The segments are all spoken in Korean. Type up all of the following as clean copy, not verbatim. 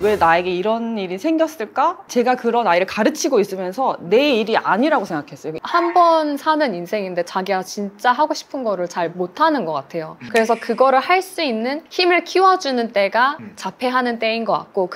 왜 나에게 이런 일이 생겼을까? 제가 그런 아이를 가르치고 있으면서 내 일이 아니라고 생각했어요. 한 번 사는 인생인데 자기가 진짜 하고 싶은 거를 잘 못하는 것 같아요. 그래서 그거를 할 수 있는 힘을 키워주는 때가 자폐하는 때인 것 같고.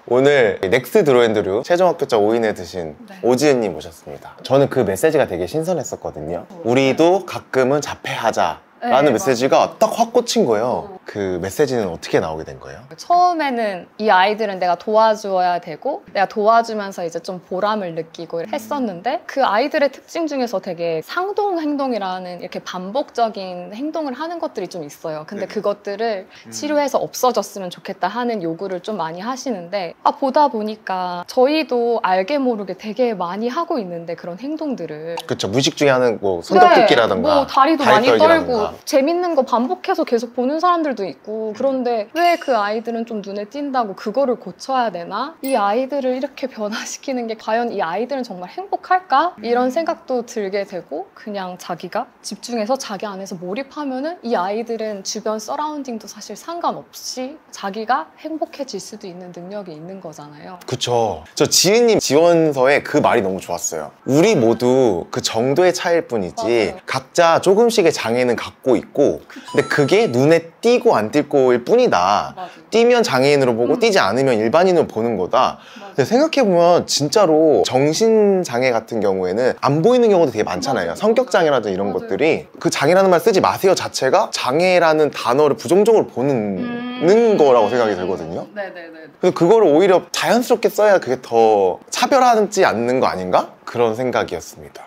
오늘 넥스 드로앤드류 최종 합격자 5인에 드신 오지은님 모셨습니다. 저는 그 메시지가 되게 신선했었거든요. 우리도 가끔은 자폐하자 라는 메시지가 딱 확 꽂힌 거예요. 그 메시지는 어떻게 나오게 된 거예요? 처음에는 이 아이들은 내가 도와줘야 되고 내가 도와주면서 이제 좀 보람을 느끼고 했었는데 그 아이들의 특징 중에서 되게 상동 행동이라는 이렇게 반복적인 행동을 하는 것들이 좀 있어요. 근데 그것들을 치료해서 없어졌으면 좋겠다 하는 요구를 좀 많이 하시는데 보다 보니까 저희도 알게 모르게 되게 많이 하고 있는데 그런 행동들을 그쵸. 무의식 중에 하는 뭐 손톱뜯기라던가 뭐 다리도 많이 떨고 재밌는 거 반복해서 계속 보는 사람들도 있고 그런데 왜 그 아이들은 좀 눈에 띈다고 그거를 고쳐야 되나? 이 아이들을 이렇게 변화시키는 게 과연 이 아이들은 정말 행복할까? 이런 생각도 들게 되고 그냥 자기가 집중해서 자기 안에서 몰입하면은 이 아이들은 주변 서라운딩도 사실 상관없이 자기가 행복해질 수도 있는 능력이 있는 거잖아요. 그쵸. 저 지은님 지원서에 그 말이 너무 좋았어요. 우리 모두 그 정도의 차이일 뿐이지 맞아요. 각자 조금씩의 장애는 갖고 있고 근데 그게 눈에 띄고 안 띄고일 뿐이다. 맞아요. 띄면 장애인으로 보고 띄지 않으면 일반인으로 보는 거다. 근데 생각해보면 진짜로 정신장애 같은 경우에는 안 보이는 경우도 되게 많잖아요. 맞아요. 성격장애라든지 이런 맞아요. 것들이 그 장애라는 말 쓰지 마세요 자체가 장애라는 단어를 부정적으로 보는 거라고 생각이 들거든요. 네네네. 그래서 그거를 오히려 자연스럽게 써야 그게 더 차별하지 않는 거 아닌가? 그런 생각이었습니다.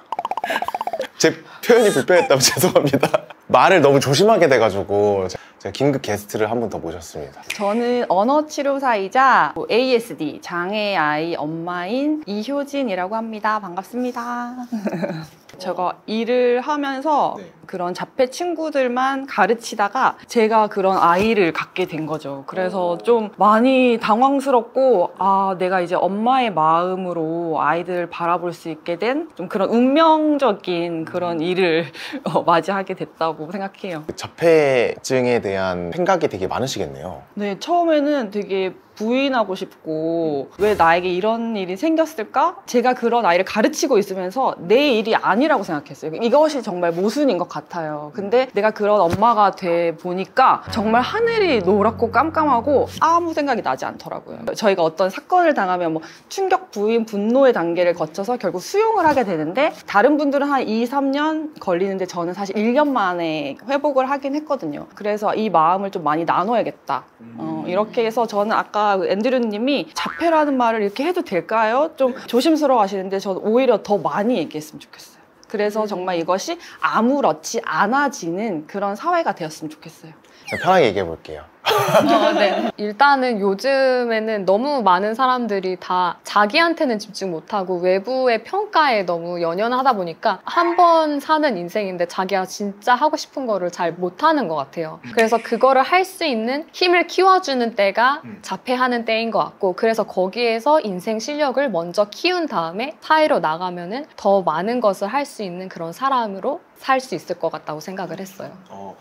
제 표현이 불편했다면 죄송합니다. 말을 너무 조심하게 돼가지고 제가 긴급 게스트를 한 분 더 모셨습니다. 저는 언어치료사이자 ASD, 장애 아이 엄마인 이효진이라고 합니다. 반갑습니다. 제가 일을 하면서 그런 자폐 친구들만 가르치다가 제가 그런 아이를 갖게 된 거죠. 그래서 좀 많이 당황스럽고 내가 이제 엄마의 마음으로 아이들을 바라볼 수 있게 된 좀 그런 운명적인 그런 일을 맞이하게 됐다고 생각해요. 자폐증에 대한 생각이 되게 많으시겠네요. 네, 처음에는 되게 부인하고 싶고 왜 나에게 이런 일이 생겼을까? 제가 그런 아이를 가르치고 있으면서 내 일이 아니라고 생각했어요. 이것이 정말 모순인 것 같아요. 근데 내가 그런 엄마가 돼 보니까 정말 하늘이 노랗고 깜깜하고 아무 생각이 나지 않더라고요. 저희가 어떤 사건을 당하면 뭐 충격, 부인, 분노의 단계를 거쳐서 결국 수용을 하게 되는데 다른 분들은 한 2, 3년 걸리는데 저는 사실 1년 만에 회복을 하긴 했거든요. 그래서 이 마음을 좀 많이 나눠야겠다. 이렇게 해서 저는 아까 앤드류 님이 자폐라는 말을 이렇게 해도 될까요? 좀 조심스러워 하시는데 저는 오히려 더 많이 얘기했으면 좋겠어요. 그래서 정말 이것이 아무렇지 않아지는 그런 사회가 되었으면 좋겠어요. 편하게 얘기해 볼게요. 네. 일단은 요즘에는 너무 많은 사람들이 다 자기한테는 집중 못하고 외부의 평가에 너무 연연하다 보니까 한 번 사는 인생인데 자기가 진짜 하고 싶은 거를 잘 못하는 것 같아요. 그래서 그거를 할 수 있는 힘을 키워주는 때가 자폐하는 때인 것 같고 그래서 거기에서 인생 실력을 먼저 키운 다음에 사회로 나가면은 더 많은 것을 할 수 있는 그런 사람으로 살 수 있을 것 같다고 생각을 했어요.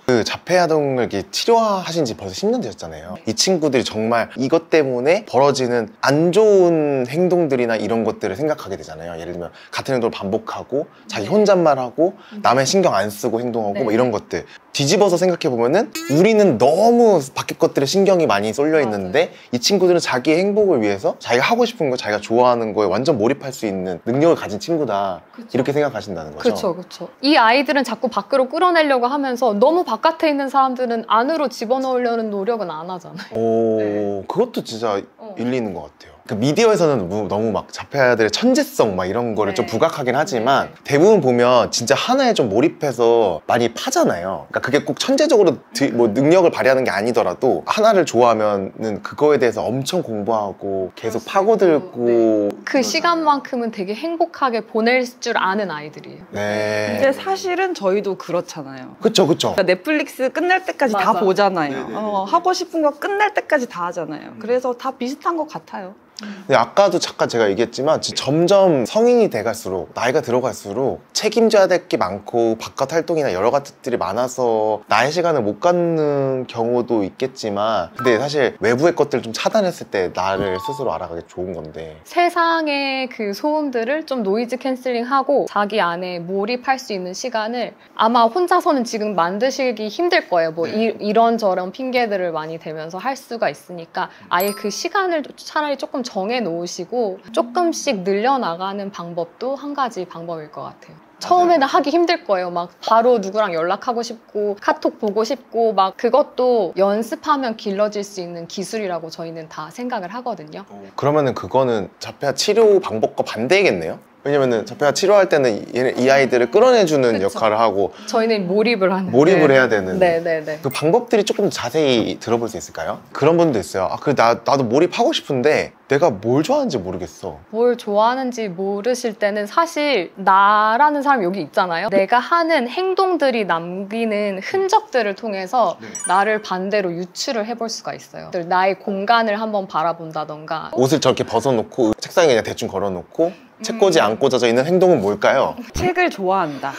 그 자폐아동을 이렇게 치료하신 지 벌써 10년 되셨잖아요. 이 친구들이 정말 이것 때문에 벌어지는 안 좋은 행동들이나 이런 것들을 생각하게 되잖아요. 예를 들면 같은 행동을 반복하고 자기 혼잣말하고 남의 신경 안 쓰고 행동하고 뭐 이런 것들 뒤집어서 생각해보면은 우리는 너무 밖에 것들에 신경이 많이 쏠려 있는데 이 친구들은 자기의 행복을 위해서 자기가 하고 싶은 거, 자기가 좋아하는 거에 완전 몰입할 수 있는 능력을 가진 친구다. 이렇게 생각하신다는 거죠. 그렇죠. 이 아이들은 자꾸 밖으로 끌어내려고 하면서 너무 바깥에 있는 사람들은 안으로 집어넣으려는 노력은 안 하잖아요. 그것도 진짜 일리 있는 것 같아요. 그 미디어에서는 너무 막 자폐아들의 천재성 막 이런 거를 좀 부각하긴 하지만 대부분 보면 진짜 하나에 좀 몰입해서 많이 파잖아요. 그러니까 그게 꼭 천재적으로 뭐 능력을 발휘하는 게 아니더라도 하나를 좋아하면은 그거에 대해서 엄청 공부하고 계속 파고들고 그 시간만큼은 되게 행복하게 보낼 줄 아는 아이들이에요. 네. 근데 사실은 저희도 그렇잖아요. 그쵸. 그러니까 넷플릭스 끝날 때까지 다 보잖아요. 하고 싶은 거 끝날 때까지 다 하잖아요. 그래서 다 비슷한 것 같아요. 근데 아까도 잠깐 제가 얘기했지만 점점 성인이 돼갈수록 나이가 들어갈수록 책임져야 될 게 많고 바깥 활동이나 여러 가지들이 많아서 나의 시간을 못 갖는 경우도 있겠지만 근데 사실 외부의 것들을 좀 차단했을 때 나를 스스로 알아가기 좋은 건데 세상의 그 소음들을 좀 노이즈 캔슬링하고 자기 안에 몰입할 수 있는 시간을 아마 혼자서는 지금 만드시기 힘들 거예요. 뭐 이런저런 핑계들을 많이 대면서 할 수가 있으니까 아예 그 시간을 차라리 조금 정해 놓으시고 조금씩 늘려나가는 방법도 한 가지 방법일 것 같아요. 처음에는 하기 힘들 거예요. 막 바로 누구랑 연락하고 싶고 카톡 보고 싶고 막 그것도 연습하면 길러질 수 있는 기술이라고 저희는 다 생각을 하거든요. 그러면은 그거는 자폐아 치료 방법과 반대겠네요? 왜냐면은 자폐아 치료할 때는 이 아이들을 끌어내주는 그쵸. 역할을 하고 저희는 몰입을 하는 몰입을 해야 되는 네네네. 그 방법들이 조금 자세히 들어볼 수 있을까요? 그런 분도 있어요. 아, 나도 몰입하고 싶은데 내가 뭘 좋아하는지 모르겠어. 뭘 좋아하는지 모르실 때는 사실 나라는 사람이 여기 있잖아요. 내가 하는 행동들이 남기는 흔적들을 통해서 나를 반대로 유추를 해볼 수가 있어요. 나의 공간을 한번 바라본다던가 옷을 저렇게 벗어놓고 책상에 그냥 대충 걸어놓고 책꽂이 안 꽂아져 있는 행동은 뭘까요? 책을 좋아한다.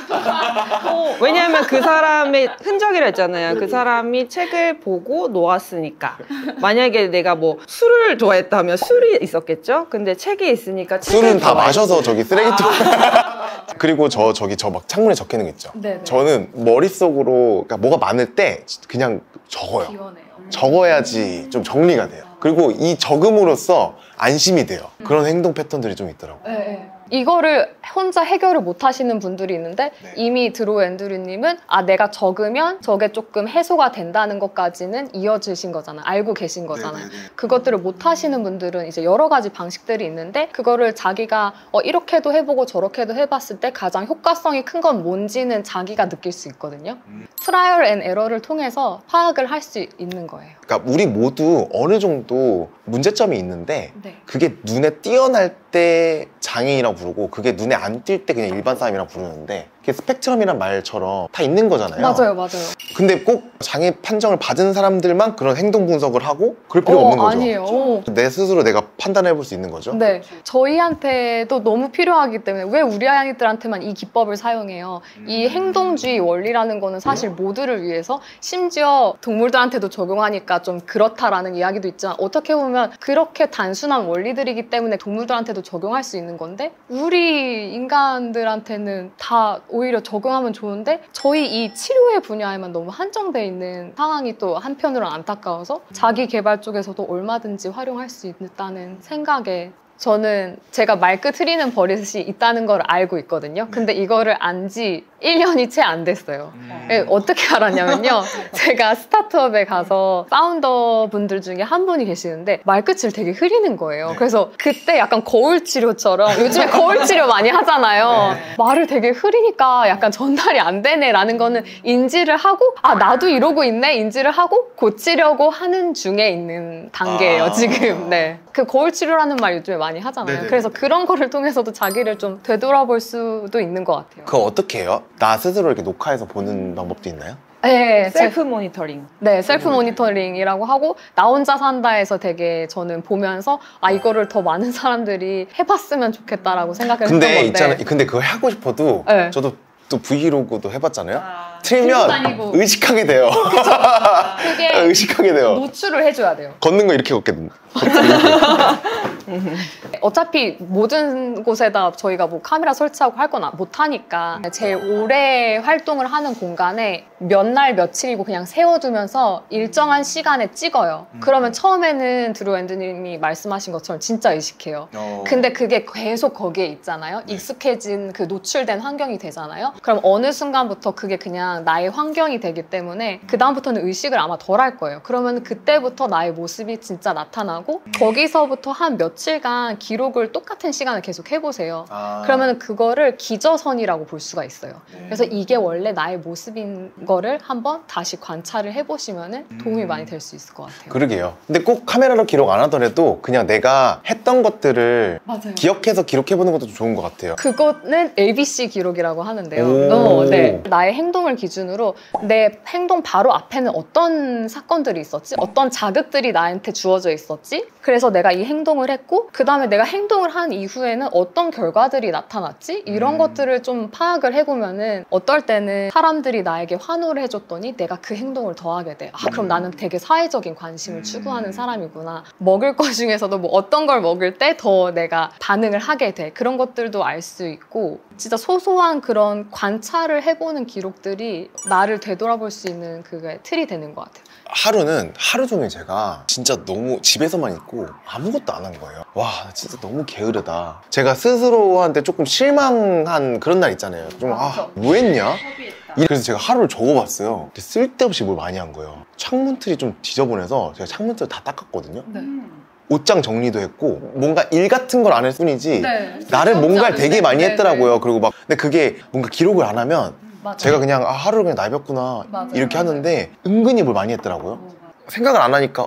왜냐하면 그 사람의 흔적이라 했잖아요. 그 사람이 책을 보고 놓았으니까. 만약에 내가 뭐 술을 좋아했다면 술이 있었겠죠? 근데 책이 있으니까 책을 술은 다 좋아했어. 마셔서 저기 쓰레기통 그리고 저 막 창문에 적혀있는 거 있죠. 네네. 저는 머릿속으로 그러니까 뭐가 많을 때 그냥 적어요. 비워내요. 적어야지 좀 정리가 돼요. 그리고 이 적음으로써 안심이 돼요. 그런 행동 패턴들이 좀 있더라고요. 네. 이거를 혼자 해결을 못 하시는 분들이 있는데 이미 드로우 앤드류님은 내가 적으면 저게 조금 해소가 된다는 것까지는 이어지신 거잖아요. 알고 계신 거잖아요. 그것들을 못 하시는 분들은 이제 여러 가지 방식들이 있는데 그거를 자기가 이렇게도 해보고 저렇게도 해봤을 때 가장 효과성이 큰 건 뭔지는 자기가 느낄 수 있거든요. 트라이얼 앤 에러를 통해서 파악을 할 수 있는 거예요. 그러니까 우리 모두 어느 정도 문제점이 있는데 그게 눈에 띄어날 때 장애인이라고 부르고 그게 눈에 안 띌 때 그냥 일반 사람이라고 부르는데 그게 스펙트럼이란 말처럼 다 있는 거잖아요. 맞아요. 근데 꼭 장애 판정을 받은 사람들만 그런 행동 분석을 하고 그럴 필요가 없는 거죠. 아니에요. 내 스스로 내가 판단해 볼 수 있는 거죠. 네, 저희한테도 너무 필요하기 때문에 왜 우리 아이들한테만 이 기법을 사용해요? 이 행동주의 원리라는 거는 사실 모두를 위해서 심지어 동물들한테도 적용하니까 좀 그렇다라는 이야기도 있지만 어떻게 보면 그렇게 단순한 원리들이기 때문에 동물들한테도 적용할 수 있는 건데 우리 인간들한테는 다 오히려 적용하면 좋은데 저희 이 치료의 분야에만 너무 한정돼 있는 상황이 또 한편으로는 안타까워서 자기 개발 쪽에서도 얼마든지 활용할 수 있다는 생각에 저는 제가 말끝 흐리는 버릇이 있다는 걸 알고 있거든요. 근데 이거를 안 지 1년이 채 안 됐어요. 어떻게 알았냐면요. 제가 스타트업에 가서 파운더 분들 중에 한 분이 계시는데 말끝을 되게 흐리는 거예요. 그래서 그때 약간 거울 치료처럼 요즘에 거울 치료 많이 하잖아요. 말을 되게 흐리니까 약간 전달이 안 되네 라는 거는 인지를 하고 나도 이러고 있네 인지를 하고 고치려고 하는 중에 있는 단계예요. 지금. 네. 그 거울 치료라는 말 요즘에 많이 하잖아요. 그래서 그런 거를 통해서도 자기를 좀 되돌아볼 수도 있는 것 같아요. 그거 어떻게 해요? 나 스스로 이렇게 녹화해서 보는 방법도 있나요? 네, 셀프 모니터링. 네, 셀프 모니터링이라고 하고 나 혼자 산다에서 되게 저는 보면서 이거를 더 많은 사람들이 해봤으면 좋겠다라고 생각을 했던 건데. 근데 그거 하고 싶어도 저도 또 브이로그도 해봤잖아요. 들고 틀면 다니고. 의식하게 돼요. 그게 의식하게 돼요. 노출을 해줘야 돼요. 걷는 거 이렇게 걷거든요. 어차피 모든 곳에다 저희가 뭐 카메라 설치하고 할 건 못하니까 제일 오래 활동을 하는 공간에 몇 날 며칠이고 그냥 세워두면서 일정한 시간에 찍어요. 그러면 처음에는 드로우 앤드님이 말씀하신 것처럼 진짜 의식해요. 근데 그게 계속 거기에 있잖아요. 익숙해진 그 노출된 환경이 되잖아요. 그럼 어느 순간부터 그게 그냥 나의 환경이 되기 때문에 그 다음부터는 의식을 아마 덜 할 거예요. 그러면 그때부터 나의 모습이 진짜 나타나고 거기서부터 한 며칠간 기록을 똑같은 시간을 계속 해보세요. 그러면 그거를 기저선이라고 볼 수가 있어요. 그래서 이게 원래 나의 모습인 거를 한번 다시 관찰을 해보시면 도움이 많이 될 수 있을 것 같아요. 그러게요. 근데 꼭 카메라로 기록 안 하더라도 그냥 내가 했던 것들을 맞아요. 기억해서 기록해보는 것도 좀 좋은 것 같아요. 그거는 ABC 기록이라고 하는데요. 오. 네. 나의 행동을 기준으로 내 행동 바로 앞에는 어떤 사건들이 있었지? 어떤 자극들이 나한테 주어져 있었지? 그래서 내가 이 행동을 했고 그 다음에 내가 행동을 한 이후에는 어떤 결과들이 나타났지? 이런 것들을 좀 파악을 해보면은 어떨 때는 사람들이 나에게 환호를 해줬더니 내가 그 행동을 더 하게 돼. 아, 그럼 나는 되게 사회적인 관심을 추구하는 사람이구나. 먹을 것 중에서도 뭐 어떤 걸 먹을 때 더 내가 반응을 하게 돼. 그런 것들도 알 수 있고 진짜 소소한 그런 관찰을 해보는 기록들이 나를 되돌아볼 수 있는 그게 틀이 되는 것 같아요. 하루는 하루 종일 제가 진짜 너무 집에서만 있고 아무것도 안 한 거예요. 와, 나 진짜 너무 게으르다. 제가 스스로한테 조금 실망한 그런 날 있잖아요. 좀 뭐 했냐? 그래서 제가 하루를 적어봤어요. 근데 쓸데없이 뭘 많이 한 거예요. 창문 틀이 좀 지저분해서 제가 창문 틀을 다 닦았거든요. 네. 옷장 정리도 했고 뭔가 일 같은 걸 안 할 뿐이지 네. 나를 뭔가를 되게 많이 네, 했더라고요. 네. 그리고 막 근데 그게 뭔가 기록을 안 하면 맞아요. 제가 그냥 하루를 그냥 날렸구나 맞아요. 이렇게 하는데 은근히 뭘 많이 했더라고요. 생각을 안 하니까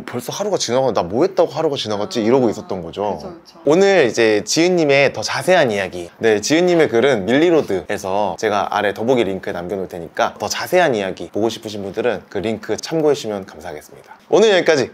벌써 하루가 지나가 나 뭐 했다고 하루가 지나갔지 이러고 있었던 거죠. 그쵸. 오늘 이제 지은님의 더 자세한 이야기, 네, 지은님의 글은 밀리로드에서 제가 아래 더보기 링크에 남겨놓을 테니까 더 자세한 이야기 보고 싶으신 분들은 그 링크 참고해 주시면 감사하겠습니다. 오늘 여기까지